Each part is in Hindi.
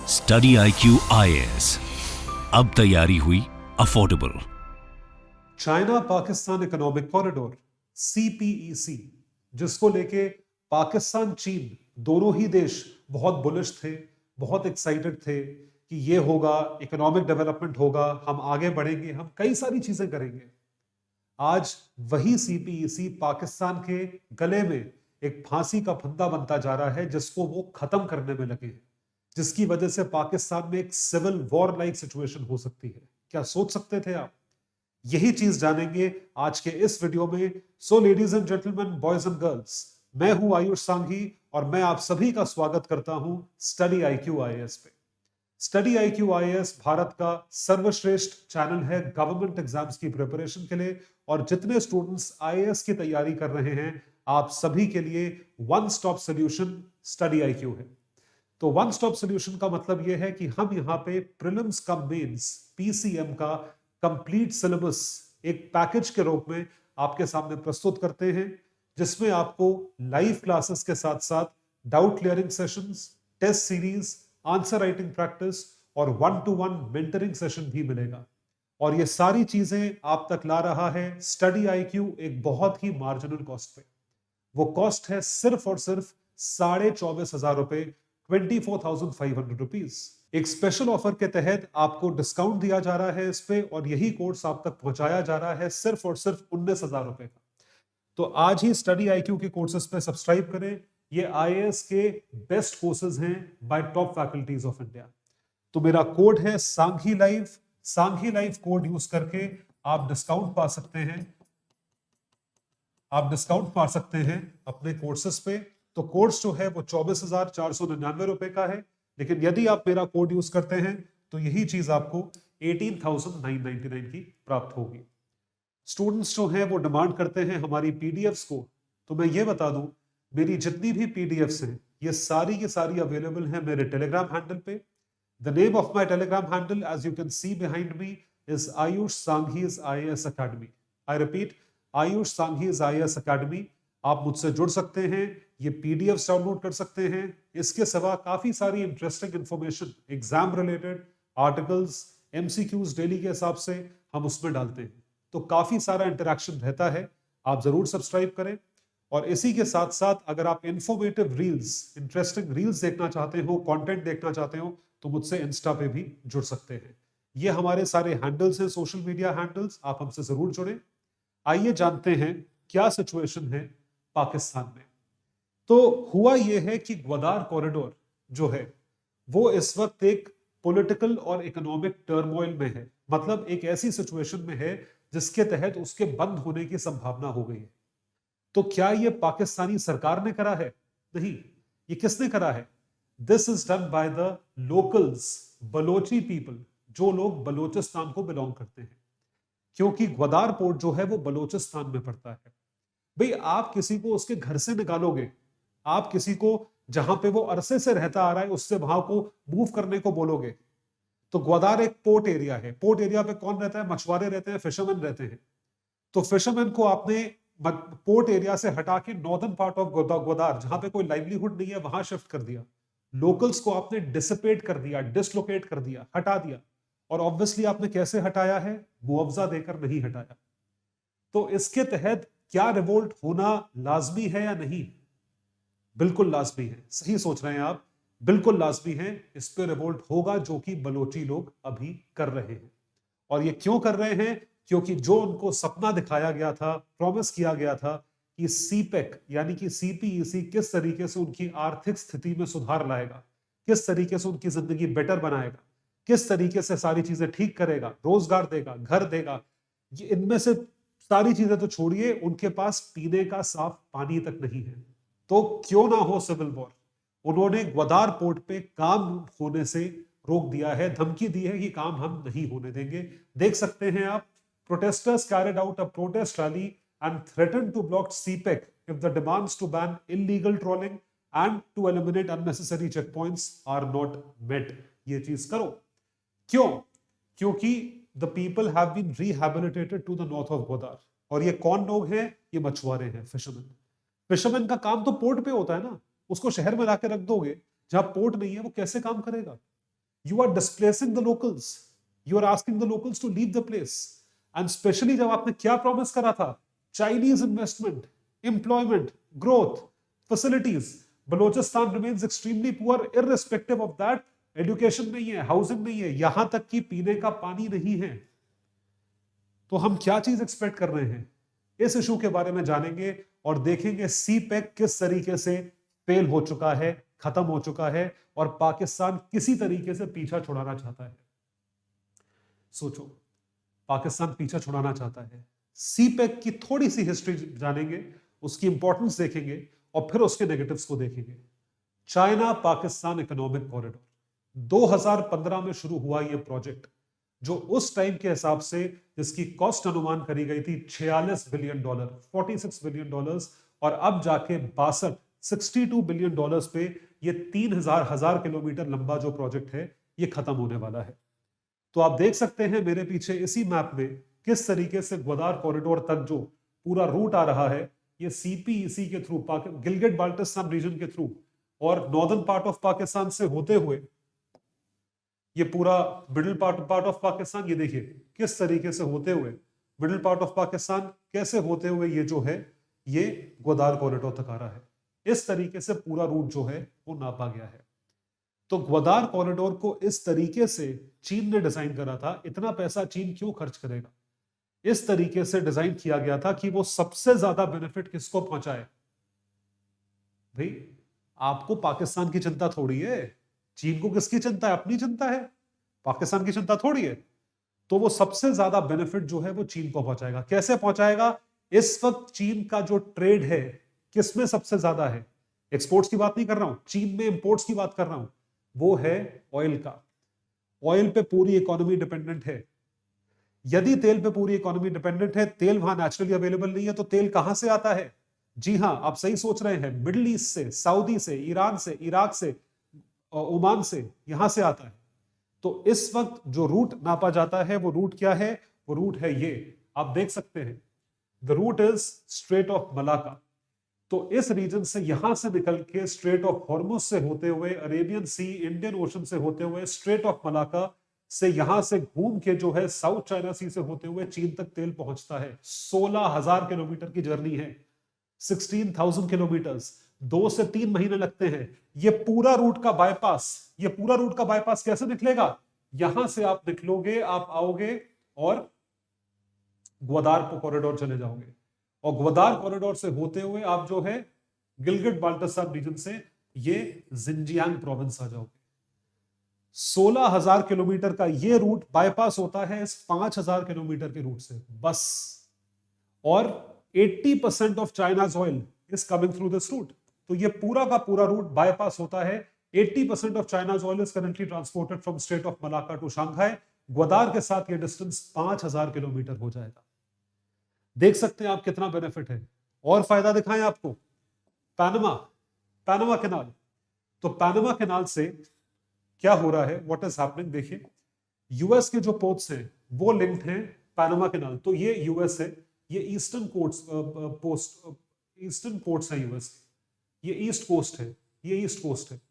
स्टडी IQ IAS, अब तैयारी हुई affordable. China Pakistan economic corridor CPEC, जिसको लेके पाकिस्तान चीन दोनों ही देश बहुत बुलिश थे, बहुत एक्साइटेड थे कि ये होगा, इकोनॉमिक डेवलपमेंट होगा, हम आगे बढ़ेंगे, हम कई सारी चीजें करेंगे। आज वही CPEC पाकिस्तान के गले में एक फांसी का फंदा बनता जा रहा है, जिसको वो खत्म करने में लगे हैं, जिसकी वजह से पाकिस्तान में एक सिविल वॉर लाइक सिचुएशन हो सकती है। क्या सोच सकते थे आप? यही चीज जानेंगे आज के इस वीडियो में। So ladies and gentleman, boys and girls, मैं हूं आयुष सांघी और मैं आप सभी का स्वागत करता हूं स्टडी IQ IAS पे। स्टडी IQ IAS भारत का सर्वश्रेष्ठ चैनल है गवर्नमेंट एग्जाम्स की प्रिपरेशन के लिए, और जितने स्टूडेंट्स IAS की तैयारी कर रहे हैं, आप सभी के लिए one stop solution study IQ है। तो वन स्टॉप सोल्यूशन का मतलब यह है कि हम यहाँ पे प्रीलिम्स कम मेंस PCM का कंप्लीट सिलेबस एक पैकेज के रूप में आपके सामने प्रस्तुत करते हैं, जिसमें आपको लाइव क्लासेस के साथ साथ doubt clearing sessions, test series, answer writing practice और 1-to-1 मेंटरिंग सेशन भी मिलेगा। और ये सारी चीजें आप तक ला रहा है स्टडी IQ एक बहुत ही मार्जिनल कॉस्ट पे। वो कॉस्ट है सिर्फ और सिर्फ 24,500 रुपए, 24,500 रुपीज। एक स्पेशल ऑफर के तहत आपको डिस्काउंट दिया जा रहा है इस पे, और यही कोर्स आप तक पहुंचाया जा रहा है सिर्फ और सिर्फ 19,000 रुपए का। तो आज ही स्टडी IQ के कोर्सेज पे सब्सक्राइब करें। ये IAS के बेस्ट कोर्सेज हैं bye top faculties of India. तो मेरा कोड है Sanghi live. Sanghi live code use करके आप डिस्काउंट पा सकते हैं, अपने कोर्सेज पे। तो कोर्स जो है वो 24,499 रुपए का है, लेकिन यदि आप मेरा कोड यूज करते हैं तो यही चीज आपको 18,999 की प्राप्त होगी। स्टूडेंट्स जो हैं वो डिमांड करते हैं हमारी PDFs को, तो मैं ये बता दूं, मेरी जितनी भी PDFs हैं ये सारी अवेलेबल हैं मेरे टेलीग्राम हैंडल पे। The name of my Telegram handle, as you can see behind me, is Ayush Sanghi's IAS academy. I repeat, Ayush Sanghi's IAS academy. आप मुझसे जुड़ सकते हैं, ये PDFs डाउनलोड कर सकते हैं। इसके सिवा काफी सारी interesting information, exam related articles, MCQs daily के हिसाब से हम उसमें डालते हैं। तो काफी सारा इंटरेक्शन रहता है, आप जरूर सब्सक्राइब करें। और इसी के साथ साथ अगर आप इंफॉर्मेटिव रील्स, इंटरेस्टिंग रील्स देखना चाहते हो, कंटेंट देखना चाहते हो, तो मुझसे इंस्टा पे भी जुड़ सकते हैं। ये हमारे सारे हैंडल्स हैं, सोशल मीडिया हैंडल्स, आप हमसे जरूर जुड़ें। आइए जानते हैं क्या सिचुएशन है पाकिस्तान में। तो हुआ यह है कि ग्वादार कॉरिडोर जो है वो इस वक्त एक पॉलिटिकल और इकोनॉमिक टर्मोइल में है। मतलब एक ऐसी सिचुएशन में है जिसके तहत उसके बंद होने की संभावना हो गई है। तो क्या यह पाकिस्तानी सरकार ने करा है? नहीं। ये किसने करा है? This is done by the locals, Balochi people, जो लोग बलोचिस्तान को बिलोंग करते हैं। क्योंकि ग्वादार पोर्ट जो है वो बलोचिस्तान में पड़ता है। भाई, आप किसी को उसके घर से निकालोगे, आप किसी को जहां पे वो अरसे से रहता आ रहा है उससे वहां को मूव करने को बोलोगे, तो ग्वादार एक पोर्ट एरिया है। पोर्ट एरिया पे कौन रहता है? मछुआरे रहते हैं, फिशरमैन रहते हैं। तो फिशरमैन को आपने पोर्ट एरिया से हटा के नॉर्दर्न पार्ट ऑफ ग्वादार, जहां पे कोई लाइवलीहुड नहीं है, वहां शिफ्ट कर दिया। लोकल्स को आपने डिसिपेट कर दिया, डिसलोकेट कर दिया, हटा दिया। और ऑब्वियसली आपने कैसे हटाया है? मुआवजा देकर नहीं हटाया। तो इसके तहत क्या रिवोल्ट होना लाजमी है या नहीं? बिल्कुल लाजमी है। सही सोच रहे हैं आप, बिल्कुल लाजमी है। इस पे रिवोल्ट होगा, जो कि बलोची लोग अभी कर रहे हैं। और ये क्यों कर रहे हैं? क्योंकि जो उनको सपना दिखाया गया था, प्रॉमिस किया गया था कि CPEC यानी कि CPEC किस तरीके से उनकी आर्थिक स्थिति में सुधार लाएगा, किस तरीके से उनकी जिंदगी बेटर बनाएगा, किस तरीके से सारी चीजें ठीक करेगा, रोजगार देगा, घर देगा, ये इनमें से सारी चीजें तो छोड़िए, उनके पास पीने का साफ पानी तक नहीं है। तो क्यों ना हो सिविल वॉर, उन्होंने ग्वादार पोर्ट पे काम होने से रोक दिया है, धमकी दी है कि काम हम नहीं होने देंगे। देख सकते हैं आप, protesters carried out a protest rally and threaten to block CPEC if the demands to ban illegal trawling and to eliminate unnecessary check points are not met. ये चीज करो। क्यों? क्योंकि the people have been rehabilitated to the north of Gwadar. और ये कौन लोग हैं? ये मछुआरे हैं, फिशरमैन। फिशरमैन का काम तो पोर्ट पे होता है ना, उसको शहर में लाके रख दोगे जहां पोर्ट नहीं है, वो कैसे काम करेगा? You are displacing the locals, you are asking the locals to leave the place. And specially जब आपने क्या प्रॉमिस करा था, Chinese investment, employment, growth, facilities. Balochistan remains extremely poor irrespective of that. Education नहीं है, हाउसिंग नहीं है, यहां तक कि पीने का पानी नहीं है। तो हम क्या चीज एक्सपेक्ट कर रहे हैं, इस इशू के बारे में जानेंगे और देखेंगे सीपेक किस तरीके से फेल हो चुका है, खत्म हो चुका है और पाकिस्तान किसी तरीके से पीछा छुड़ाना चाहता है। सोचो, पाकिस्तान पीछा छुड़ाना चाहता है। सीपेक की थोड़ी सी हिस्ट्री जानेंगे, उसकी इंपॉर्टेंस देखेंगे और फिर उसके नेगेटिव्स को देखेंगे। चाइना पाकिस्तान इकोनॉमिक कॉरिडोर 2015 में शुरू हुआ यह प्रोजेक्ट, जो उस टाइम के हिसाब से जिसकी कॉस्ट अनुमान करी गई थी $46 बिलियन, $46 बिलियन, और अब जाके 62 बिलियन डॉलर्स पे ये 3,000 किलोमीटर लंबा जो प्रोजेक्ट है ये खत्म होने वाला है। तो आप देख सकते हैं मेरे पीछे इसी मैप में किस तरीके से ग्वादार कॉरिडोर तक जो पूरा रूट आ रहा है, ये सीपीईसी के थ्रू, गिलगिट बाल्टिस्तान रीजन के थ्रू और नॉर्दर्न पार्ट ऑफ पाकिस्तान से होते हुए ये पूरा मिडिल पार्ट ऑफ पाकिस्तान, ये देखिए किस तरीके से होते हुए मिडिल पार्ट ऑफ पाकिस्तान, कैसे होते हुए ये जो है ये ग्वादार कॉरिडोर तक आ रहा है। इस तरीके से पूरा रूट जो है वो नापा गया है। तो ग्वादार कॉरिडोर को इस तरीके से चीन ने डिजाइन करा था। इतना पैसा चीन क्यों खर्च करेगा? इस तरीके से डिजाइन किया गया था कि वो सबसे ज्यादा बेनिफिट किसको पहुंचाए? भाई आपको पाकिस्तान की चिंता थोड़ी है, चीन को किसकी चिंता है? अपनी चिंता है, पाकिस्तान की चिंता थोड़ी है। तो वो सबसे ज्यादा बेनिफिट जो है वो चीन को पहुंचाएगा। कैसे पहुंचाएगा? इस वक्त चीन का जो ट्रेड है किसमें सबसे ज्यादा है? एक्सपोर्ट्स की बात नहीं कर रहा हूं, चीन में इंपोर्ट्स की बात कर रहा हूं। वो है ऑयल का। ऑयल पे पूरी इकोनॉमी डिपेंडेंट है। यदि तेल पे पूरी इकोनॉमी डिपेंडेंट है, तेल वहां नेचुरली अवेलेबल नहीं है, तो तेल कहां से आता है? जी हां, आप सही सोच रहे हैं, मिडिल ईस्ट से, सऊदी से, ईरान से, इराक से, ओमान से, यहां से आता है। तो इस वक्त जो रूट नापा जाता है वो रूट क्या है? वो रूट है ये, आप देख सकते हैं, the route is strait of Malacca. तो इस रीजन से यहां से निकल के स्ट्रेट ऑफ हॉर्मुज से होते हुए, अरेबियन सी, इंडियन ओशन से होते हुए, स्ट्रेट ऑफ मलाका से यहां से घूम के जो है साउथ चाइना सी से होते हुए चीन तक तेल पहुंचता है। 16,000 किलोमीटर की जर्नी है, 16,000 किलोमीटर्स, 2 से 3 महीने लगते हैं। ये पूरा रूट का बाईपास कैसे निकलेगा? यहां से आप निकलोगे, आप आओगे और ग्वादार कॉरिडोर चले जाओगे, और ग्वादार कॉरिडोर से होते हुए आप जो है गिलगिट बाल्टिस्तान रीजन से ये जिंजियांग प्रोविंस आ जाओगे। 16,000 किलोमीटर का ये रूट बाईपास होता है इस 5,000 किलोमीटर के रूट से बस। और 80% of China's oil is coming through this route. तो ये पूरा का पूरा रूट बाईपास होता है। 80% of China's oil is currently transported from strait of Malacca to Shanghai. Gwadar के साथ ये डिस्टेंस 5,000 किलोमीटर हो जाएगा। देख सकते हैं आप कितना बेनिफिट है। और फायदा दिखाएं आपको, पैनामा कैनाल। तो पैनामा कैनाल से क्या हो रहा है, व्हाट इज हैपनिंग, देखिए यूएस के जो पोर्ट्स हैं वो लिंक्ड हैं पैनामा कैनाल। तो ये यूएस है, ये ईस्टर्न पोर्ट्स हैं यूएस के, ये ईस्ट कोस्ट है, ये ईस्ट कोस्ट है।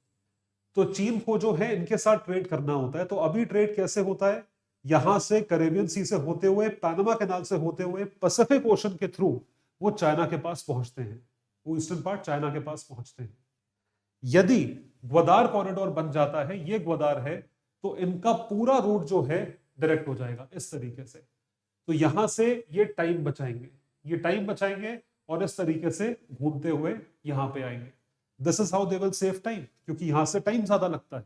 तो चीन को जो है इनके साथ ट्रेड करना होता है। तो अभी ट्रेड कैसे होता है? यहां से कैरेबियन सी से होते हुए, पैनामा कैनाल से होते हुए, पैसिफिक ओशन के थ्रू वो चाइना के पास पहुंचते हैं, वो ईस्टर्न पार्ट चाइना के पास पहुंचते हैं। यदि ग्वादार कॉरिडोर बन जाता है, ये ग्वादार है, तो इनका पूरा रूट जो है डायरेक्ट हो जाएगा इस तरीके से। तो यहां से ये टाइम बचाएंगे और इस तरीके से घूमते हुए यहां पे आएंगे। This is how they will save time, क्योंकि यहां से टाइम ज्यादा लगता है।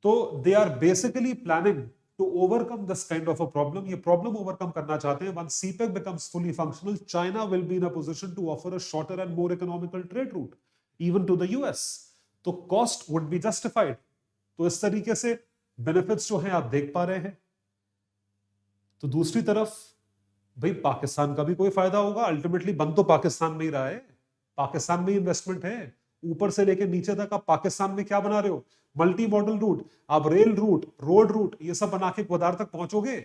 तो they are basically planning to overcome this kind of a problem. ये प्रॉब्लम ओवरकम करना चाहते हैं। Once CPEC becomes fully functional, China will be in a position to offer a shorter and more economical trade route, even to the US. तो कॉस्ट वुड बी जस्टिफाइड। तो इस तरीके से बेनिफिट्स जो हैं आप देख पा रहे हैं। तो दूसरी तरफ भाई पाकिस्तान का भी कोई फायदा होगा। अल्टीमेटली बन तो पाकिस्तान में ही रहा है, पाकिस्तान में इन्वेस्टमेंट है। ऊपर से लेकर नीचे तक आप पाकिस्तान में क्या बना रहे हो? मल्टी मॉडल रूट, आप रेल रूट, रोड रूट, ये सब बना के ग्वादार तक पहुंचोगे।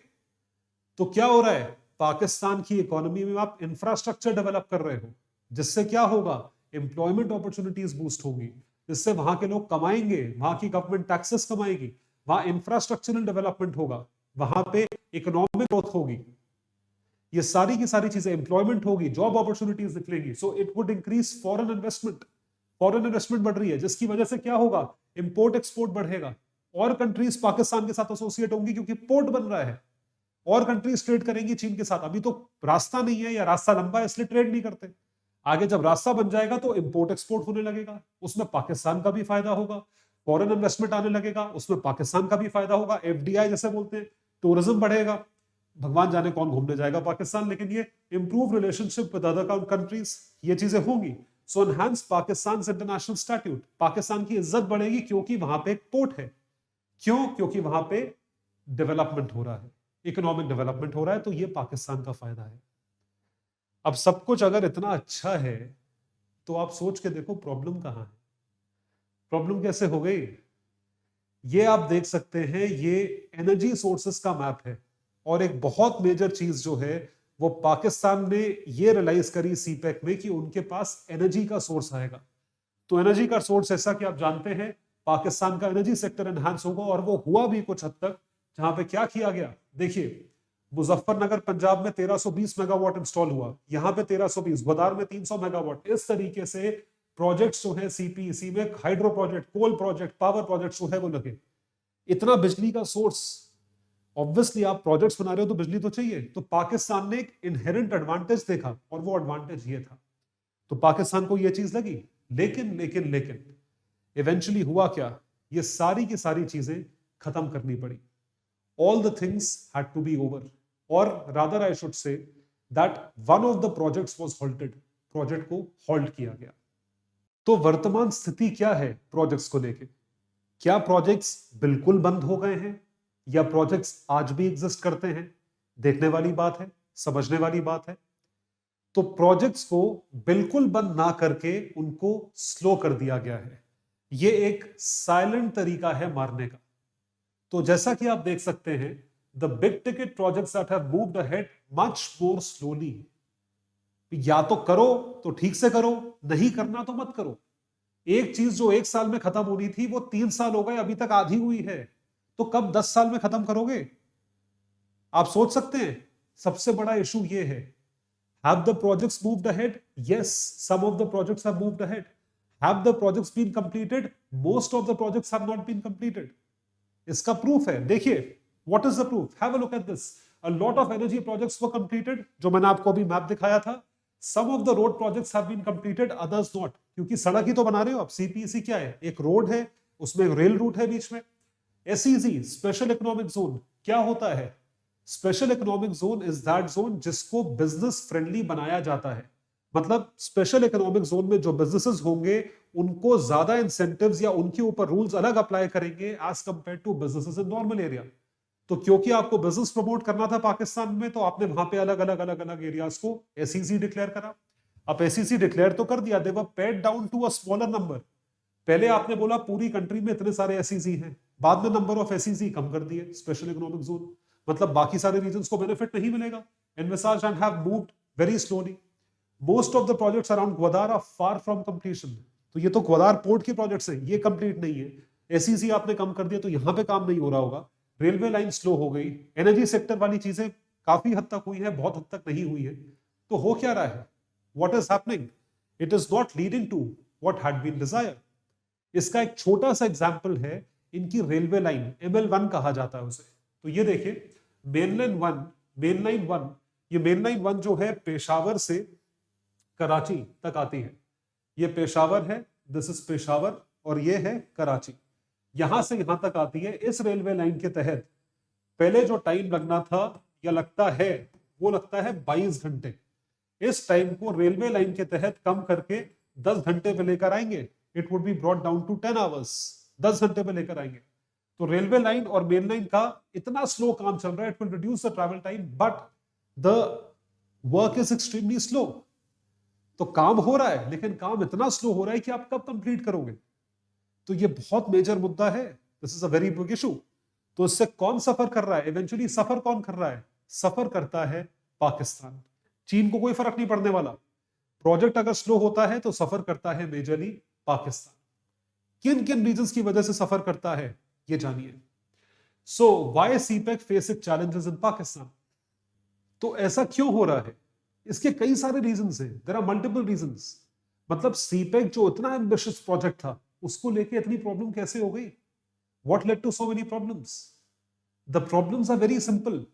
तो क्या हो रहा है? पाकिस्तान की इकोनॉमी में आप इंफ्रास्ट्रक्चर डेवलप कर रहे हो, जिससे क्या होगा? एम्प्लॉयमेंट अपॉर्चुनिटीज बूस्ट होगी, जिससे वहां के लोग कमाएंगे, वहां की गवर्नमेंट टैक्सेस कमाएगी। वहां इंफ्रास्ट्रक्चरल डेवलपमेंट होगा, वहां पे इकोनॉमिक ग्रोथ होगी, ये सारी की सारी चीजें, एम्प्लॉयमेंट होगी, जॉब अपॉर्चुनिटीज निकलेंगी, so it would increase foreign investment. Foreign investment बढ़ रही है, जिसकी वजह से क्या होगा, इंपोर्ट एक्सपोर्ट बढ़ेगा, और कंट्रीज पाकिस्तान के साथ एसोसिएट होंगी क्योंकि पोर्ट बन रहा है, और कंट्रीज ट्रेड करेंगी चीन के साथ। अभी तो रास्ता नहीं है या रास्ता लंबा है इसलिए ट्रेड नहीं करते, आगे जब रास्ता बन जाएगा तो इंपोर्ट एक्सपोर्ट होने लगेगा, उसमें पाकिस्तान का भी फायदा होगा, फॉरेन इन्वेस्टमेंट आने लगेगा, उसमें पाकिस्तान का भी फायदा होगा, एफडीआई जैसे बोलते हैं, टूरिज्म बढ़ेगा, भगवान जाने कौन घूमने जाएगा पाकिस्तान, लेकिन ये improve relationship with other countries, ये चीजें होंगी। So enhance Pakistan international statute, Pakistan की इज्जत बढ़ेगी क्योंकि वहां पे एक पोर्ट है। क्यों? क्योंकि वहां पे डेवलपमेंट हो रहा है, इकोनॉमिक डेवलपमेंट हो रहा है, तो ये पाकिस्तान का फायदा है। अब सब कुछ अगर इतना अच्छा है तो आप सोच के देखो प्रॉब्लम कहां है, प्रॉब्लम कैसे हो गई। ये आप देख सकते हैं, ये एनर्जी सोर्सेस का मैप है, और एक बहुत मेजर चीज जो है वो पाकिस्तान ने ये रियलाइज करी सीपेक में कि उनके पास एनर्जी का सोर्स आएगा। तो एनर्जी का सोर्स ऐसा कि आप जानते हैं पाकिस्तान का एनर्जी सेक्टर एनहांस होगा, और वो हुआ भी कुछ हद तक, जहां पे क्या किया गया, देखिए मुजफ्फरनगर पंजाब में 1320 मेगावाट इंस्टॉल हुआ, यहां पे 1320, ग्वादर में 300 मेगावाट। इस तरीके से प्रोजेक्ट्स जो है सीपीईसी में, हाइड्रो प्रोजेक्ट, कोल प्रोजेक्ट, पावर प्रोजेक्ट जो है वो लगे। इतना बिजली का सोर्स, ऑब्वियसली आप प्रोजेक्ट्स बना रहे हो तो बिजली तो चाहिए, तो पाकिस्तान ने एक इनहेरेंट एडवांटेज देखा, और वो एडवांटेज ये था, तो पाकिस्तान को ये चीज लगी। लेकिन लेकिन लेकिन इवेंचुअली हुआ क्या, ये सारी की सारी चीजें खत्म करनी पड़ी। All the things had to be over, or rather I should say that one of the projects was halted, project को हॉल्ट किया गया। तो वर्तमान स्थिति क्या है प्रोजेक्ट्स को लेके, क्या प्रोजेक्ट्स बिल्कुल बंद हो गए हैं या प्रोजेक्ट्स आज भी एग्जिस्ट करते हैं, देखने वाली बात है, समझने वाली बात है। तो प्रोजेक्ट्स को बिल्कुल बंद ना करके उनको स्लो कर दिया गया है, ये एक साइलेंट तरीका है मारने का। तो जैसा कि आप देख सकते हैं, the big ticket projects that have moved ahead much more slowly. या तो करो तो ठीक से करो, नहीं करना तो मत करो। एक चीज जो 1 साल में खत्म होनी थी वो 3 साल हो गए, अभी तक आधी हुई है, तो कब 10 साल में खत्म करोगे? आप सोच सकते हैं। सबसे बड़ा इशू ये है, have the projects moved ahead? Yes, some of the projects have moved ahead. Have the projects been completed? Most of the projects have not been completed. इसका प्रूफ है, देखिए, what is the proof? Have a look at this. A lot of energy projects were completed, जो मैंने आपको अभी मैप दिखाया था। Some of the road projects have been completed, others not. क्योंकि सड़क ही तो बना रहे हो आप, सीपीईसी क्या है, एक रोड है, उसमें एक रेल रूट है बीच में। एसईजी, स्पेशल इकोनॉमिक जोन, क्या होता है? Special economic zone is that zone जिसको बिजनेस फ्रेंडली बनाया जाता है। मतलब स्पेशल इकोनॉमिक जोन में जो बिजनेसेस होंगे उनको ज्यादा इंसेंटिव्स या उनके ऊपर रूल्स अलग अप्लाई करेंगे as compared to businesses in normal area. तो क्योंकि आपको बिजनेस प्रमोट करना था पाकिस्तान में, तो आपने वहां पे अलग अलग अलग अलग एरियाज को एसईसी डिक्लेयर करा। अब एसईसी डिक्लेयर तो कर दिया, they were paid down to a smaller number. पहले आपने बोला पूरी कंट्री में इतने सारे एसईसी हैं, बाद में नंबर ऑफ एसईसी कम कर दिए, स्पेशल इकोनॉमिक जोन, मतलब बाकी सारे रीजन्स को बेनिफिट नहीं मिलेगा। Envisages and have moved very slowly. Most of the projects around Gwadar are far from completion. तो ये तो ग्वादर पोर्ट के प्रोजेक्ट्स हैं, ये कंप्लीट नहीं है। एसईसी आपने कम कर दिया, तो यहां पे काम नहीं हो रहा होगा। रेलवे लाइन स्लो हो गई, एनर्जी सेक्टर वाली चीजें काफी हद तक हुई है, बहुत हद तक नहीं हुई है। तो हो क्या रहा है? What is happening? It is not leading to what had been desired. इसका एक छोटा सा एग्जांपल है इनकी रेलवे लाइन, ML1 कहा जाता है उसे। तो ये देखिए, मेनलाइन वन, ये मेनलाइन वन जो है पेशावर से कराची तक आती है। ये पेशावर है, दिस इज पेशावर, और ये है कराची। यहां से यहां तक आती है। इस रेलवे लाइन के तहत पहले जो टाइम लगना था या लगता है, वो लगता है 22 घंटे। इस टाइम को रेलवे लाइन के तहत कम करके 10 घंटे पे लेकर आएंगे। It would be brought down to 10 hours. 10 घंटे पे लेकर आएंगे। तो रेलवे लाइन और मेन लाइन का इतना स्लो काम चल रहा है, it will reduce the travel time, but the work is extremely slow. तो काम हो रहा है, लेकिन काम इतना स्लो हो रहा है कि आप कब कंप्लीट करोगे? तो ये बहुत मेजर मुद्दा है। This is a very big issue. तो इससे कौन सफर कर रहा है? इवेंचुअली सफर कौन कर रहा है? सफर करता है पाकिस्तान। चीन को कोई फर्क नहीं पड़ने वाला। प्रोजेक्ट अगर स्लो होता है तो सफर करता है मेजरली पाकिस्तान। किन किन रीजंस की वजह से सफर करता है, ये जानिए। So why CPEC facing challenges in Pakistan? तो ऐसा क्यों हो रहा है? इसके कई सारे रीजंस हैं, देयर आर मल्टीपल रीजंस। मतलब सीपेक जो इतना एम्बिशियस प्रोजेक्ट था, उसको लेके इतनी प्रॉब्लम कैसे हो गई? What led to so many problems? The problems are very simple,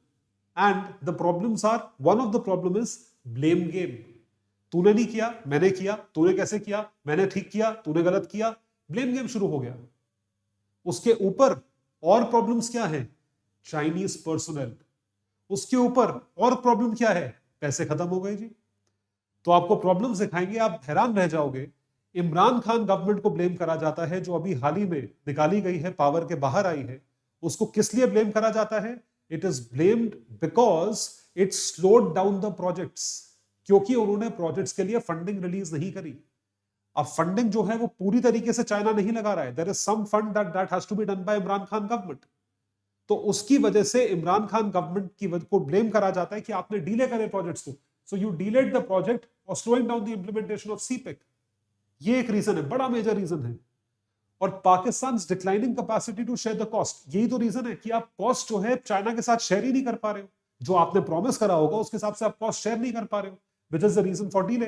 and the problems are, one of the problem is blame game. तूने नहीं किया, मैंने किया, तूने कैसे किया, मैंने ठीक किया, तूने गलत किया, ब्लेम गेम शुरू हो गया। उसके ऊपर और प्रॉब्लम्स क्या है? Chinese personal. उसके ऊपर और प्रॉब्लम क्या है? पैसे खत्म हो गए जी। तो आपको प्रॉब्लम्स दिखाएंगे, आप हैरान रह जाओगे। इमरान खान गवर्नमेंट को ब्लेम करा जाता है, जो अभी हाल ही में निकाली गई है, पावर के बाहर आई है। उसको किस लिए ब्लेम करा जाता है? It is blamed because it slowed down the projects, क्योंकि उन्होंने प्रोजेक्ट्स के लिए फंडिंग रिलीज नहीं करी। अब फंडिंग जो है वो पूरी तरीके से चाइना नहीं लगा रहा है, there is some fund that has to be done by Imran Khan government. तो उसकी वजह से इमरान खान गवर्नमेंट की को ब्लेम करा जाता है कि आपने डीले करे प्रोजेक्ट्स को, so you delayed the project और slowing down the implementation of CPEC. ये एक रीजन है, बड़ा मेजर रीजन है। और Pakistan declining capacity to share the cost, यही तो रीजन है कि आप कॉस्ट जो है चाइना के साथ शेयर ही नहीं कर पा रहे हो। जो आपने प्रॉमिस करा होगा उसके हिसाब से आप कॉस्ट शेयर नहीं कर पा रहे हो, which is the reason for delay.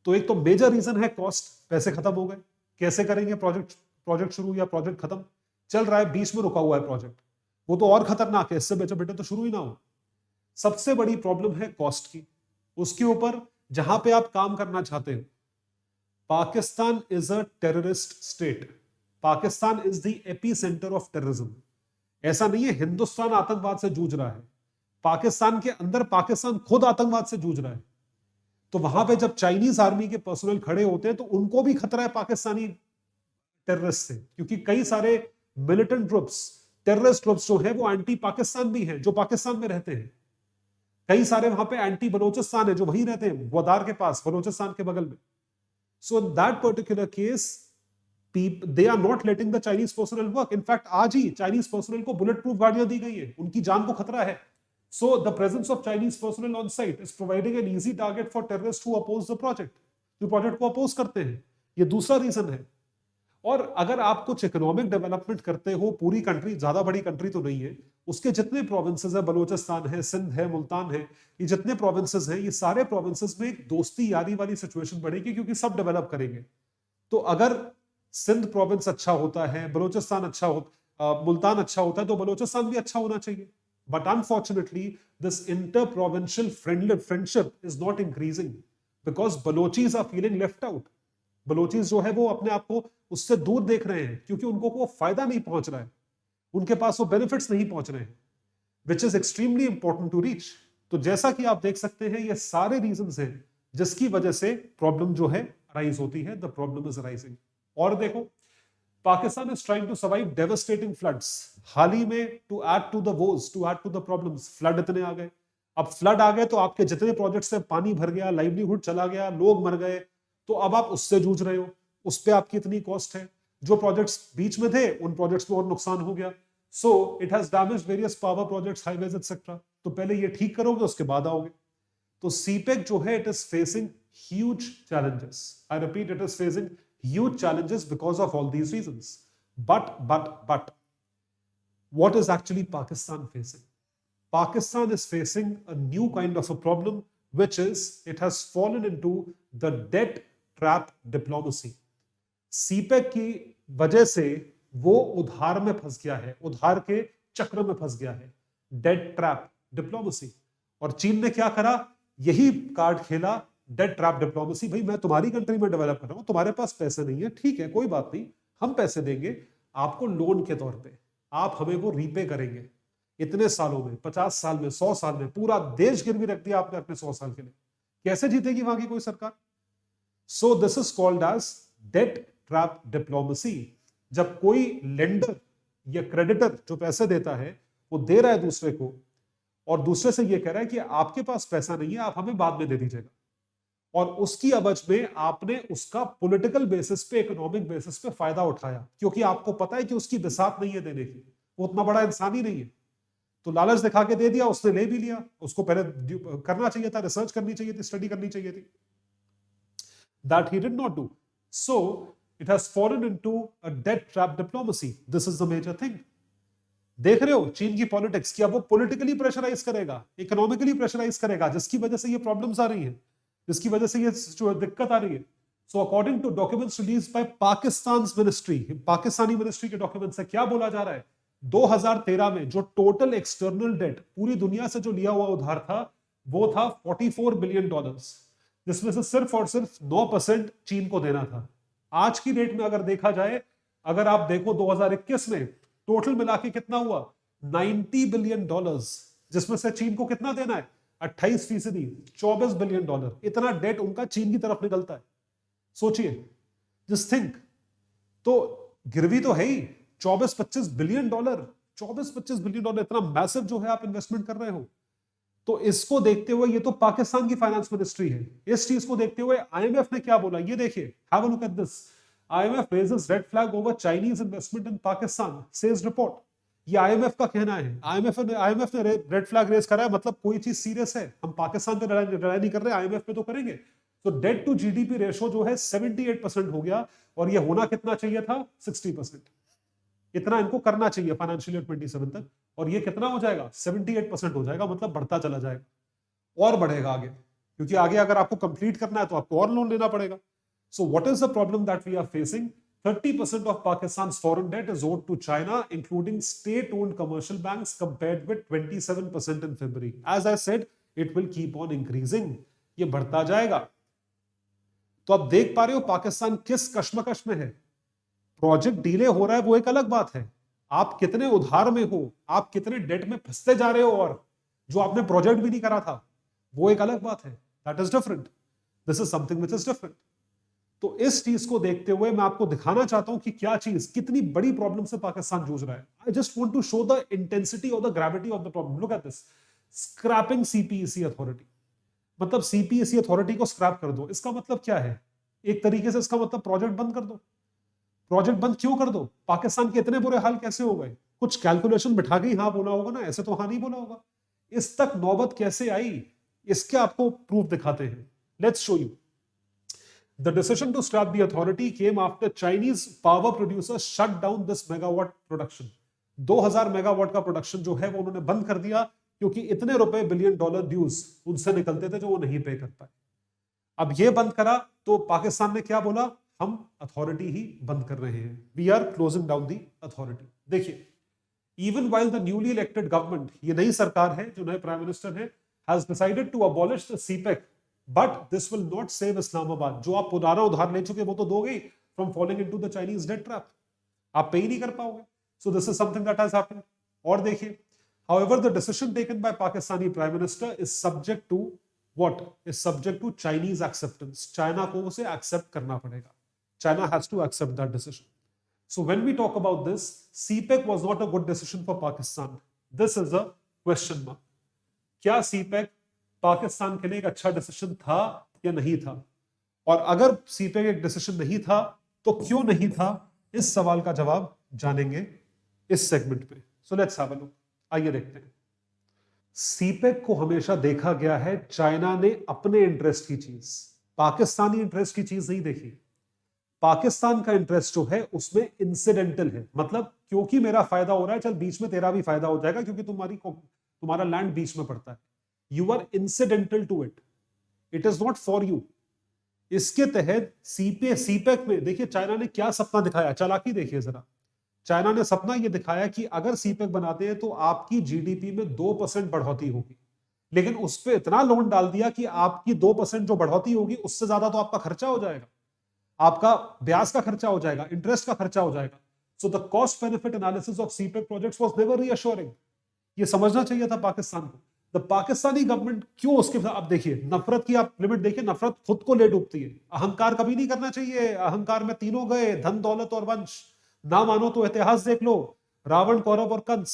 तो एक तो मेजर रीजन है कॉस्ट, पैसे खत्म हो गए। कैसे करेंगे प्रोजेक्ट शुरू, या प्रोजेक्ट खत्म चल रहा है, बीच में रुका हुआ है प्रोजेक्ट, वो तो और खतरनाक है, इससे बेटे तो शुरू ही ना हो। सबसे बड़ी प्रॉब्लम है कॉस्ट की। उसके ऊपर जहां पे आप काम करना चाहते हो, Pakistan is a terrorist state, Pakistan is the AP centre of terrorism. ऐसा नहीं है हिंदुस्तान आतंकवाद से जूझ रहा है, पाकिस्तान के अंदर पाकिस्तान खुद आतंकवाद से जूझ रहा है। तो वहां पे जब चाइनीज आर्मी के पर्सनल खड़े होते हैं तो उनको भी खतरा है पाकिस्तानी टेररिस्ट से, क्योंकि कई सारे मिलिटेंट ग्रुप्स, टेररिस्ट ग्रुप्स जो है वो एंटी पाकिस्तान भी हैं, जो पाकिस्तान में रहते हैं। कई सारे वहां पे एंटी बलोचिस्तान है, जो वहीं रहते हैं, ग्वादार के पास, बलोचिस्तान के बगल में। So in that particular case they are not letting the Chinese personnel work. In fact, आज ही चाइनीज पर्सनल को बुलेट प्रूफ गाड़ियां दी गई है, उनकी जान को खतरा है। So the presence of Chinese personnel on site is providing an easy target for terrorists who oppose the project, जो प्रोजेक्ट को अपोज करते हैं। ये दूसरा रीजन है। और अगर आप कुछ इकोनॉमिक डेवलपमेंट करते हो, पूरी कंट्री, ज्यादा बड़ी कंट्री तो नहीं है, उसके जितने प्रोविंसेस है, बलोचिस्तान है, सिंध है, मुल्तान है, ये जितने प्रोविंसेस हैं, ये सारे प्रोविंसेस में एक दोस्ती यारी वाली सिचुएशन बढ़ेगी, क्योंकि सब डेवलप करेंगे। तो अगर सिंध प्रोविंस अच्छा होता है, बलोचिस्तान अच्छा होता, मुल्तान अच्छा होता है, तो बलोचिस्तान भी अच्छा होना चाहिए। But unfortunately this inter provincial friendship is not increasing, because Balochis are feeling left out. Balochis जो है वो अपने आप को उससे दूर देख रहे हैं, क्योंकि उनको वो फायदा नहीं पहुंच रहा है, उनके पास वो बेनिफिट्स नहीं पहुंच रहे हैं, which is extremely important to reach. तो जैसा कि आप देख सकते हैं, ये सारे रीजंस हैं जिसकी वजह से प्रॉब्लम जो है राइज होती है, द प्रॉब्लम इज राइजिंग। और देखो, Pakistan is trying to survive devastating floods. हाल ही में, to add to the woes, to add to the problems, flood इतने आ गए। अब फ्लड आ गए तो आपके जितने प्रोजेक्ट्स से पानी भर गया, लाइवलीहुड चला गया, लोग मर गए, तो अब आप उससे जूझ रहे हो, उस पर आपकी इतनी कॉस्ट है। जो प्रोजेक्ट्स बीच में थे, उन प्रोजेक्ट्स में और नुकसान हो गया। सो it has damaged various power projects, highways etcetera. तो पहले ये ठीक करोगे, उसके बाद आओगे। तो सीपेक जो है, it is facing huge challenges. I repeat, it is facing huge challenges because of all these reasons. But what is actually Pakistan facing? Pakistan is facing a new kind of a problem, which is it has fallen into the debt trap diplomacy. CPEC की वजह से वो उधार में फंस गया है, उधार के चक्र में फंस गया है, डेट ट्रैप डिप्लोमेसी। और चीन ने क्या करा? यही कार्ड खेला, डेट ट्रैप डिप्लोमेसी। भाई, मैं तुम्हारी कंट्री में डेवलप कर रहा हूं, तुम्हारे पास पैसे नहीं है, ठीक है, कोई बात नहीं, हम पैसे देंगे आपको लोन के तौर पे, आप हमें वो रीपे करेंगे इतने सालों में, 50 साल में, 100 साल में। पूरा देश गिरवी रख दिया आपने अपने 100 साल के लिए। कैसे जीतेगी वहां की कोई सरकार? So this is called as debt trap diplomacy. जब कोई लेंडर या क्रेडिटर जो पैसे देता है, वो दे रहा है दूसरे को, और दूसरे से ये कह रहा है कि आपके पास पैसा नहीं है, आप हमें बाद में दे दीजिएगा, और उसकी अवज में आपने उसका पॉलिटिकल बेसिस पे, इकोनॉमिक बेसिस पे फायदा उठाया, क्योंकि आपको पता है कि उसकी बिसात नहीं है देने की, वो उतना बड़ा इंसान ही नहीं है। तो लालच दिखा के दे दिया, उसने ले भी लिया। उसको पहले करना चाहिए था, रिसर्च करनी चाहिए थी, स्टडी करनी चाहिए थी। That he did not do. So it has fallen into a debt trap diplomacy. This is the major thing. देख रहे हो चीन की पॉलिटिक्स, क्या वो पॉलिटिकली प्रेशराइज करेगा, इकोनॉमिकली प्रेशराइज करेगा, जिसकी वजह से ये प्रॉब्लम्स आ रही हैं, जिसकी वजह से ये जो दिक्कत आ रही है। So according to documents release by Pakistan ministry, Pakistani ministry के डॉक्यूमेंट्स से क्या बोला जा रहा है, 2013 में जो टोटल एक्सटर्नल डेट पूरी दुनिया से जो लिया हुआ उधार था वो था $44 बिलियन, जिसमें से सिर्फ और सिर्फ 9% चीन को देना था। आज की डेट में अगर देखा जाए, अगर आप देखो 2021 में टोटल मिला के कितना हुआ, $90 बिलियन, जिसमें से चीन को कितना देना है, 28%, $24 बिलियन। इतना डेट उनका चीन की तरफ निकलता है। सोचिए, जस्ट थिंक। तो गिरवी तो है ही $24-25 बिलियन, $24-25 बिलियन, इतना मैसिव जो है आप इन्वेस्टमेंट कर रहे हो। तो इसको देखते हुए, ये तो पाकिस्तान की फाइनेंस मिनिस्ट्री है, इस चीज को देखते हुए आईएमएफ ने क्या बोला, ये देखिए, have a look at this. IMF raises red flag over Chinese investment in Pakistan, says report. ये IMF का कहना है। IMF ने रेड फ्लैग रेज करा है, मतलब कोई चीज सीरियस है। हम पाकिस्तान पे लड़ाई नहीं कर रहे, IMF पे तो करेंगे। तो डेट टू जीडीपी रेशो जो है 78% हो गया, और ये होना कितना चाहिए था, 60%। इतना इनको करना चाहिए फाइनेंशियल ईयर 27 तक, और ये कितना हो जाएगा, 78% हो जाएगा, मतलब बढ़ता चला जाएगा और बढ़ेगा आगे, क्योंकि आगे अगर आपको कंप्लीट करना है तो आपको और लोन लेना पड़ेगा। So what is the problem that we are facing? 30% of Pakistan's foreign debt is owed to China, including state-owned commercial banks, compared with 27% in February. As I said, it will keep on increasing. ये बढ़ता जाएगा। तो आप देख पा रहे हो पाकिस्तान किस कश्मकश में है। प्रोजेक्ट डिले हो रहा है वो एक अलग बात है, आप कितने उधार में हो, आप कितने डेट में फंसते जा रहे हो, और जो आपने प्रोजेक्ट भी नहीं करा था वो एक अलग बात है। That is different, this is something which is different. तो इस चीज को देखते हुए मैं आपको दिखाना चाहता हूं कि क्या चीज, कितनी बड़ी प्रॉब्लम से पाकिस्तान जूझ रहा है। I just want to show the intensity और the gravity of the problem. Look at this, scrapping CPEC authority, मतलब सीपीईसी अथॉरिटी को स्क्रैप कर दो। इसका मतलब क्या है, एक तरीके से इसका मतलब प्रोजेक्ट बंद कर दो। प्रोजेक्ट बंद क्यों कर दो, पाकिस्तान के इतने बुरे हाल कैसे हो गए, कुछ कैलकुलेशन बिठा के हाँ बोला होगा ना, ऐसे तो हाँ नहीं बोला होगा। इस तक नौबत कैसे आई, इसके आपको प्रूफ दिखाते हैं। Let's show you. The decision to scrap the authority came after Chinese power producers shut down this megawatt production. 2000 megawatt का प्रोडक्शन जो है वो उन्होंने बंद कर दिया, क्योंकि इतने रुपए $बिलियन ड्यूज उनसे निकलते थे जो वो नहीं पे कर पाए। अब ये बंद करा तो पाकिस्तान ने क्या बोला, हम अथॉरिटी ही बंद कर रहे हैं, we are closing down the authority. देखिए, even while the newly elected government, ये नई सरकार है, जो नए प्राइम मिनिस्टर है, has decided to abolish the CPEC, but this will not save Islamabad. जो आप पुराना उधार ले चुके वो तो दोगे ही, from falling into the Chinese debt trap, आप पे ही नहीं कर पाओगे। So this is something that has happened. और देखिए, however the decision taken by Pakistani prime minister is subject to what, is subject to Chinese acceptance. China को उसे एक्सेप्ट करना पड़ेगा, China has to accept that decision. So when we talk about this, CPEC was not a good decision for Pakistan, this is a question mark. क्या सीपेक पाकिस्तान के लिए एक अच्छा डिसीजन था या नहीं था, और अगर सीपेक एक डिसीजन नहीं था तो क्यों नहीं था, इस सवाल का जवाब जानेंगे इस सेगमेंट पे। So let's have a look, आइए देखते हैं। सीपेक को हमेशा देखा गया है चाइना ने अपने इंटरेस्ट की चीज, पाकिस्तानी इंटरेस्ट की चीज नहीं देखी। पाकिस्तान का इंटरेस्ट जो है उसमें इंसिडेंटल है, मतलब क्योंकि मेरा फायदा हो रहा है, चल बीच में तेरा भी फायदा हो जाएगा, क्योंकि तुम्हारा लैंड बीच में पड़ता है। You are incidental to it. It is not for you. इसके तहत सीपेक में देखिए चाइना ने क्या सपना दिखाया, चालाकी देखिए जरा। चाइना ने सपना यह दिखाया कि अगर सीपेक बनाते हैं तो आपकी जीडीपी में 2% बढ़ोतरी होगी, लेकिन उस पर इतना लोन डाल दिया कि आपकी 2% जो बढ़ोतरी होगी उससे ज्यादा तो आपका खर्चा हो जाएगा, आपका ब्याज का खर्चा हो जाएगा, इंटरेस्ट का खर्चा हो जाएगा। So the cost benefit analysis of CPEC projects was never reassuring. ये समझना चाहिए था पाकिस्तान को। द पाकिस्तानी गवर्नमेंट क्यों उसके साथ, आप देखिए नफरत की आप लिमिट देखिए, नफरत खुद को ले डूबती है। अहंकार कभी नहीं करना चाहिए, अहंकार में तीनों गए, धन दौलत और वंश। ना मानो तो इतिहास देख लो, रावण, कौरव और Kansa.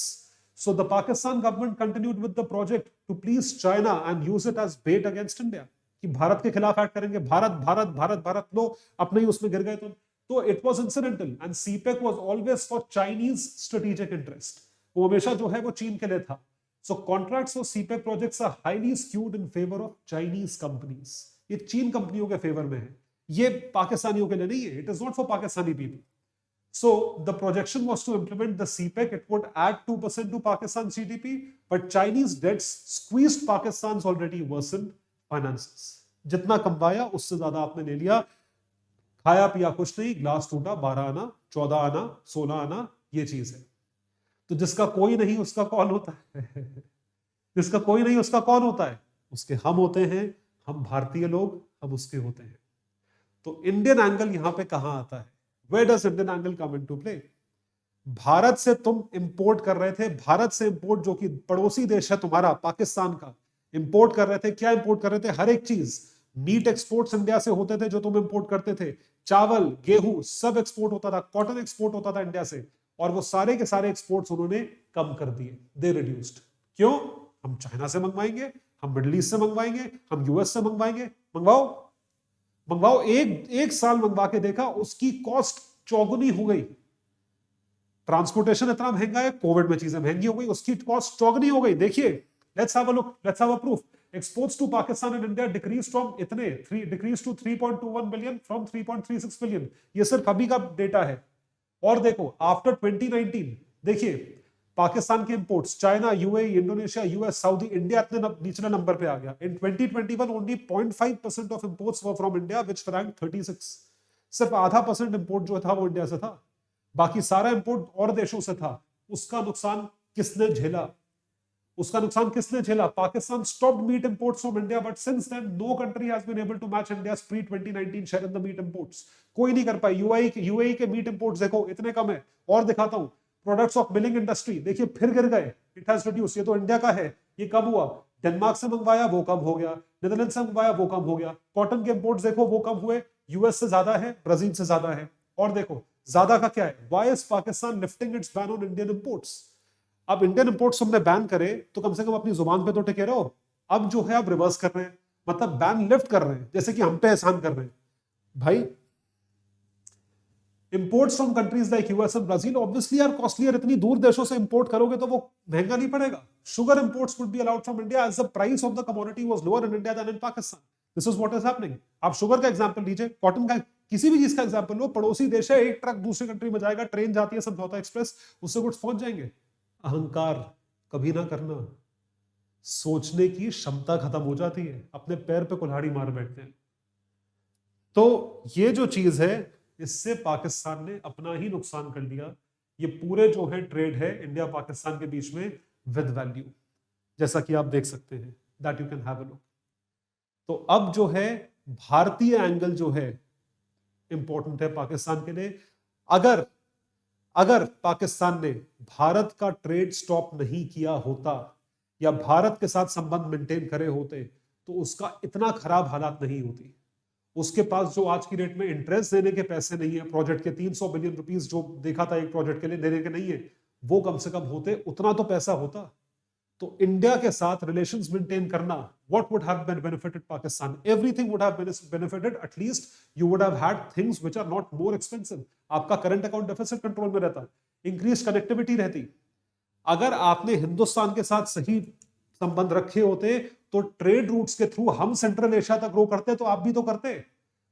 So the Pakistan government continued with the project to please China and use it as bait against India, कि भारत के खिलाफ एक्ट करेंगे, भारत भारत भारत भारत, लो अपने ही उसमें गिर गए तो it was incidental and CPEC was always for Chinese strategic interest. वो हमेशा जो है वो चीन के लिए था। So contracts for CPEC projects are highly skewed in favor of Chinese companies. ये चीन कंपनियों के फेवर में है, ये पाकिस्तानियों के लिए नहीं है। It is not for Pakistani people. So the projection was to implement the CPEC. It would add 2% to Pakistan's GDP, but Chinese debts squeezed Pakistan's already worsened finances. जितना कमाया उससे ज्यादा आपने ले लिया, खाया पिया कुछ नहीं, ग्लास टूटा, 12 आना, 14 आना, 16 आना, ये चीज है। तो जिसका कोई नहीं उसका कौन होता है? जिसका कोई नहीं उसका कौन होता है? उसके हम होते हैं, हम भारतीय लोग, हम उसके होते हैं। तो इंडियन एंगल यहां पे कहां आता है? Where does Indian angle come into play? Bharat से तुम इंपोर्ट कर रहे थे, भारत से इंपोर्ट, जो कि पड़ोसी देश है तुम्हारा पाकिस्तान का, इंपोर्ट कर रहे थे। क्या इंपोर्ट कर रहे थे? हर एक चीज। मीट एक्सपोर्ट्स इंडिया से होते थे जो तुम इंपोर्ट करते थे, चावल, गेहूं सब एक्सपोर्ट होता था, कॉटन एक्सपोर्ट होता था इंडिया से, और वो सारे के सारे एक्सपोर्ट्स उन्होंने कम कर दिए, दे रिड्यूस्ड। क्यों? हम चाइना से मंगवाएंगे, हम मिडिल ईस्ट से मंगवाएंगे, हम यूएस से मंगवाएंगे। मंगवाओ मंगवाओ, एक साल मंगवा के देखा, उसकी कॉस्ट चौगुनी हो गई। ट्रांसपोर्टेशन इतना महंगा है, कोविड में चीजें महंगी हो गई, उसकी कॉस्ट चौगुनी हो गई। देखिए, let's have a look, let's have a proof. Exports to Pakistan and India decrease from इतने decrease to 3.21 billion from 3.36 billion. ये सिर्फ अभी का डेटा है। और देखो आफ्टर 2019, देखिए पाकिस्तान के imports, China, UAE, Indonesia, US, Saudi, India इतने निचले नंबर पे आ गया। इन 2021 only 0.5% of imports were from India, which rank 36। सिर्फ आधा % इंपोर्ट जो था वो इंडिया से था, बाकी सारा इंपोर्ट और देशों से था। उसका नुकसान किसने झेला? उसका नुकसान किसने झेला? Pakistan stopped meat imports from India, but since then no country has been able to match India's pre 2019 share in the meat imports. कोई नहीं कर पाई। यूएई के मीट इंपोर्ट्स देखो इतने कम है। और दिखाता हूं, प्रोडक्ट्स ऑफ मिलिंग इंडस्ट्री देखिए फिर गिर गए, इट हैज रिड्यूस। ये तो इंडिया का है, ये कब हुआ? डेनमार्क से मंगवाया वो कम हो गया, नीदरलैंड से मंगवाया वो कम हो गया। कॉटन के इंपोर्ट्स देखो वो कम हुए, यूएस से ज्यादा है, ब्राजील से ज्यादा है। और देखो ज्यादा का क्या है? Why is Pakistan lifting it's ban on Indian imports? अब इंडियन इंपोर्ट्स हमने बैन करे तो कम से कम अपनी जुबान पे तो टिके रहो। अब जो है आप रिवर्स कर रहे हैं, मतलब बैन लिफ्ट कर रहे हैं, जैसे कि हम पे एहसान कर रहे हैं। भाई imports from countries like US and Brazil obviously are costlier. इतनी दूर देशों से इंपोर्ट करोगे तो वो महंगा नहीं पड़ेगा। Sugar imports would be allowed from India as the price of the commodity was lower in India than in Pakistan. This is what is happening. आप शुगर का एग्जांपल लीजिए, कॉटन का, किसी भी चीज का एग्जांपल लो, पड़ोसी देश है, एक ट्रक दूसरी कंट्री में जाएगा, ट्रेन जाती है समझौता एक्सप्रेस, उससे गुड्स पहुंच जाएंगे। अहंकार कभी ना करना, सोचने की क्षमता खत्म हो जाती है, अपने पैर पे कुल्हाड़ी मार बैठते हैं। तो ये जो चीज है, इससे पाकिस्तान ने अपना ही नुकसान कर लिया। ये पूरे जो है ट्रेड है इंडिया पाकिस्तान के बीच में विद वैल्यू, जैसा कि आप देख सकते हैं, that you can have a look. तो अब जो है भारतीय एंगल जो है इंपॉर्टेंट है पाकिस्तान के लिए। अगर पाकिस्तान ने भारत का ट्रेड स्टॉप नहीं किया होता या भारत के साथ संबंध मेंटेन करे होते तो उसका इतना खराब हालात नहीं होती। उसके पास जो आज की रेट में इंटरेस्ट देने के पैसे नहीं है, प्रोजेक्ट के 300 बिलियन रुपीस जो देखा था एक प्रोजेक्ट के लिए देने के नहीं है, वो कम से कम होते, उतना तो पैसा होता। तो इंडिया के साथ रिलेशंस मेंटेन करना, what would have benefited Pakistan? Everything would have benefited. At least you would have had things which are not more expensive. आपका करंट अकाउंट डेफिसिट कंट्रोल में रहता, इंक्रीज कनेक्टिविटी रहती। अगर आपने हिंदुस्तान के साथ सही संबंध रखे होते तो ट्रेड रूट्स के थ्रू हम सेंट्रल एशिया तक ग्रो करते, तो आप भी तो करते।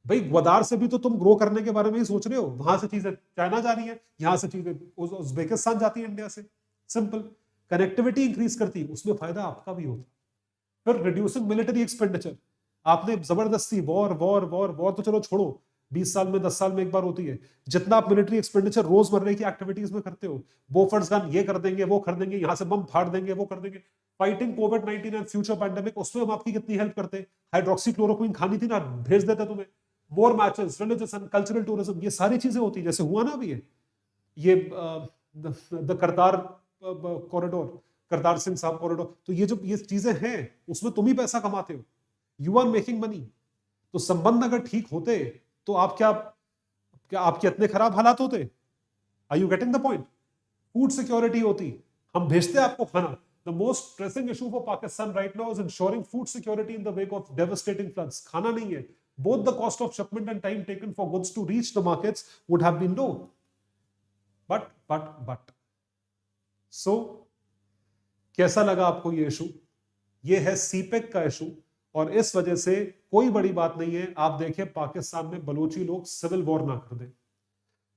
भाई ग्वादार से भी तो तुम ग्रो करने के बारे में ही सोच रहे हो, वहां से चीजें चाइना जा रही है, यहां से चीजें उज्बेकिस्तान जाती है इंडिया से। सिंपल कनेक्टिविटी इंक्रीज करती, उसमें फायदा आपका भी होता। फिर रिड्यूसिंग मिलिट्री एक्सपेंडिचर, आपने जबरदस्ती वॉर वॉर वॉर वॉर तो चलो छोड़ो, 20 साल में 10 साल में एक बार होती है। जितना आप मिलिट्री एक्सपेंडिचर रोजमर्रा की एक्टिविटीज में करते हो, बोफर्स गन ये कर देंगे, वो कर देंगे, यहां से बम फाड़ देंगे, वो कर देंगे, fighting covid and future pandemic, उसमें हम आपकी कितनी हेल्प करते। हाइड्रोक्सी क्लोरोक्विन खानी थी ना, भेज देते तुम्हें। मोर matches, religious and cultural tourism, ये सारी चीजें होती, जैसे हुआ ना अभी ये द करतार कॉरिडोर, करतार सिंह साहब कॉरिडोर। तो ये जो ये चीजें हैं उसमें तुम ही पैसा कमाते हो, यू आर मेकिंग मनी। तो संबंध अगर ठीक होते तो आप क्या आपके इतने खराब हालात होते? Are you getting the point? Food security होती, हम भेजते आपको खाना। The most pressing issue for Pakistan right now is ensuring food security in the wake of devastating floods. खाना नहीं है, both the cost of shipment and time taken for goods to reach the markets would have been low. But so कैसा लगा आपको ये इशू? ये है सीपेक का इशू, और इस वजह से कोई बड़ी बात नहीं है। आप देखिए पाकिस्तान में बलोची लोग सिविल वॉर ना कर दें,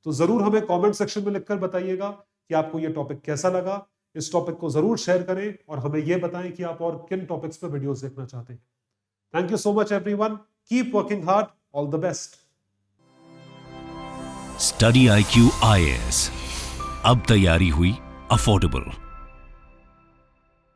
तो जरूर हमें कमेंट सेक्शन में लिखकर बताइएगा कि आपको ये टॉपिक कैसा लगा। इस टॉपिक को जरूर शेयर करें और हमें यह बताएं कि आप और किन टॉपिक्स पे वीडियोस देखना चाहते हैं। Thank you so much everyone, keep working hard, all the best. Study IQ IAS, अब तैयारी हुई अफोर्डेबल।